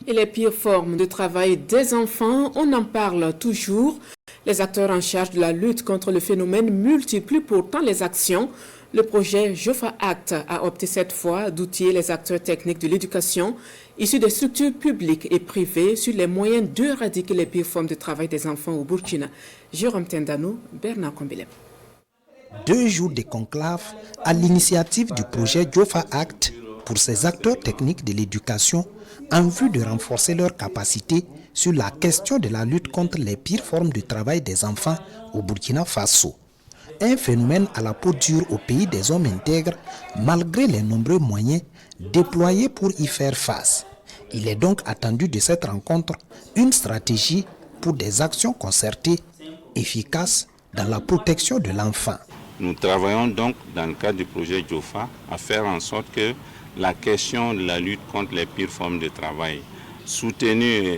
Et les pires formes de travail des enfants, on en parle toujours. Les acteurs en charge de la lutte contre le phénomène multiplient pourtant les actions. Le projet Jofa Act a opté cette fois d'outiller les acteurs techniques de l'éducation issus des structures publiques et privées sur les moyens d'éradiquer les pires formes de travail des enfants au Burkina. Jérôme Tendano, Bernard Kombelem. 2 jours de conclave à l'initiative du projet Jofa Act pour ces acteurs techniques de l'éducation en vue de renforcer leurs capacités sur la question de la lutte contre les pires formes de travail des enfants au Burkina Faso. Un phénomène à la peau dure au pays des hommes intègres malgré les nombreux moyens déployés pour y faire face. Il est donc attendu de cette rencontre une stratégie pour des actions concertées efficaces dans la protection de l'enfant. Nous travaillons donc dans le cadre du projet Jofa à faire en sorte que la question de la lutte contre les pires formes de travail, soutenue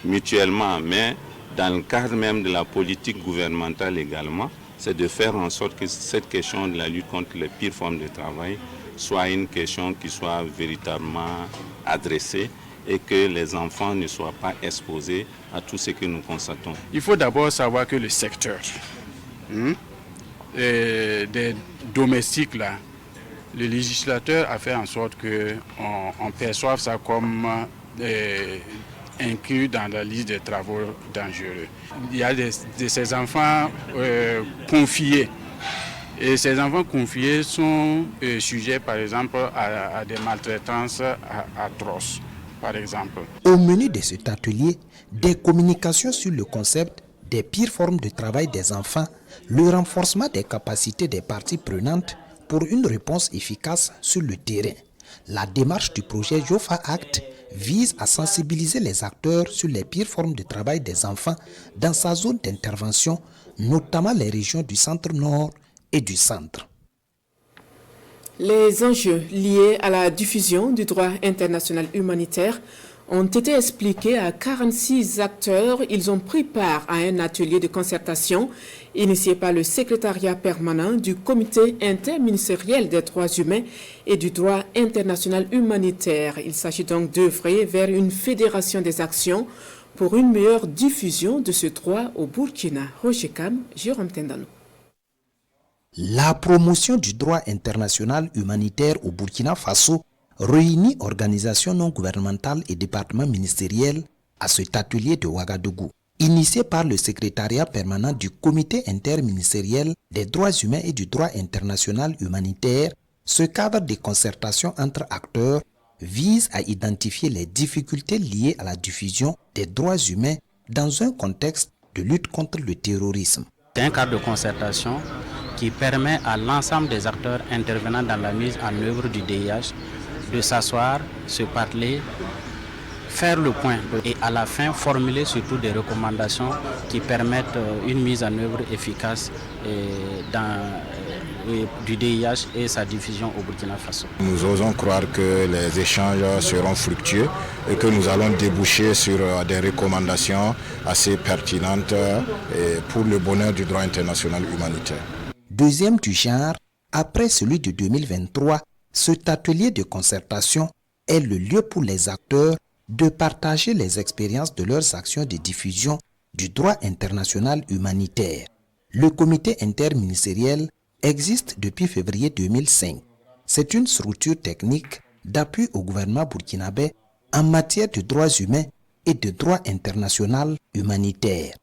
mutuellement, mais dans le cadre même de la politique gouvernementale également, c'est de faire en sorte que cette question de la lutte contre les pires formes de travail soit une question qui soit véritablement adressée et que les enfants ne soient pas exposés à tout ce que nous constatons. Il faut d'abord savoir que le secteur des domestiques, là, le législateur a fait en sorte qu'on perçoive ça comme inclus dans la liste des travaux dangereux. Il y a ces enfants confiés. Et ces enfants confiés sont sujets, par exemple, à des maltraitances atroces, par exemple. Au menu de cet atelier, des communications sur le concept des pires formes de travail des enfants, le renforcement des capacités des parties prenantes pour une réponse efficace sur le terrain. La démarche du projet Jofa Act vise à sensibiliser les acteurs sur les pires formes de travail des enfants dans sa zone d'intervention, notamment les régions du centre-nord et du centre. Les enjeux liés à la diffusion du droit international humanitaire ont été expliqués à 46 acteurs. Ils ont pris part à un atelier de concertation initié par le secrétariat permanent du Comité interministériel des droits humains et du droit international humanitaire. Il s'agit donc d'œuvrer vers une fédération des actions pour une meilleure diffusion de ce droit au Burkina. Roger Kam, Jérôme Tendano. La promotion du droit international humanitaire au Burkina Faso réunit organisations non gouvernementales et départements ministériels à cet atelier de Ouagadougou. Initié par le secrétariat permanent du Comité interministériel des droits humains et du droit international humanitaire, ce cadre de concertation entre acteurs vise à identifier les difficultés liées à la diffusion des droits humains dans un contexte de lutte contre le terrorisme. C'est un cadre de concertation qui permet à l'ensemble des acteurs intervenant dans la mise en œuvre du DIH de s'asseoir, se parler, faire le point et à la fin formuler surtout des recommandations qui permettent une mise en œuvre efficace du DIH et sa diffusion au Burkina Faso. Nous osons croire que les échanges seront fructueux et que nous allons déboucher sur des recommandations assez pertinentes pour le bonheur du droit international humanitaire. Deuxième du genre, après celui de 2023, cet atelier de concertation est le lieu pour les acteurs de partager les expériences de leurs actions de diffusion du droit international humanitaire. Le comité interministériel existe depuis février 2005. C'est une structure technique d'appui au gouvernement burkinabé en matière de droits humains et de droit international humanitaire.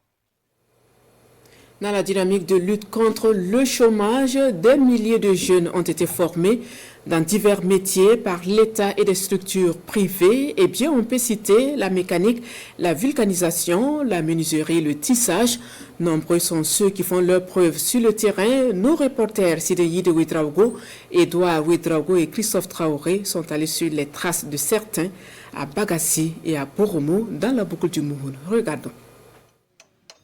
Dans la dynamique de lutte contre le chômage, des milliers de jeunes ont été formés dans divers métiers par l'État et des structures privées. Eh bien, on peut citer la mécanique, la vulcanisation, la menuiserie, le tissage. Nombreux sont ceux qui font leurs preuves sur le terrain. Nos reporters Sideyi de Ouedraogo, Edouard Ouedraogo et Christophe Traoré sont allés sur les traces de certains à Bagassi et à Boromo dans la boucle du Mouhoun. Regardons.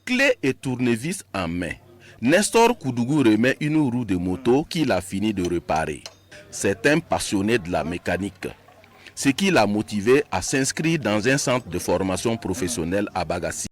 Clé et tournevis en main, Nestor Koudougou remet une roue de moto qu'il a fini de réparer. C'est un passionné de la mécanique, ce qui l'a motivé à s'inscrire dans un centre de formation professionnelle à Bagassi.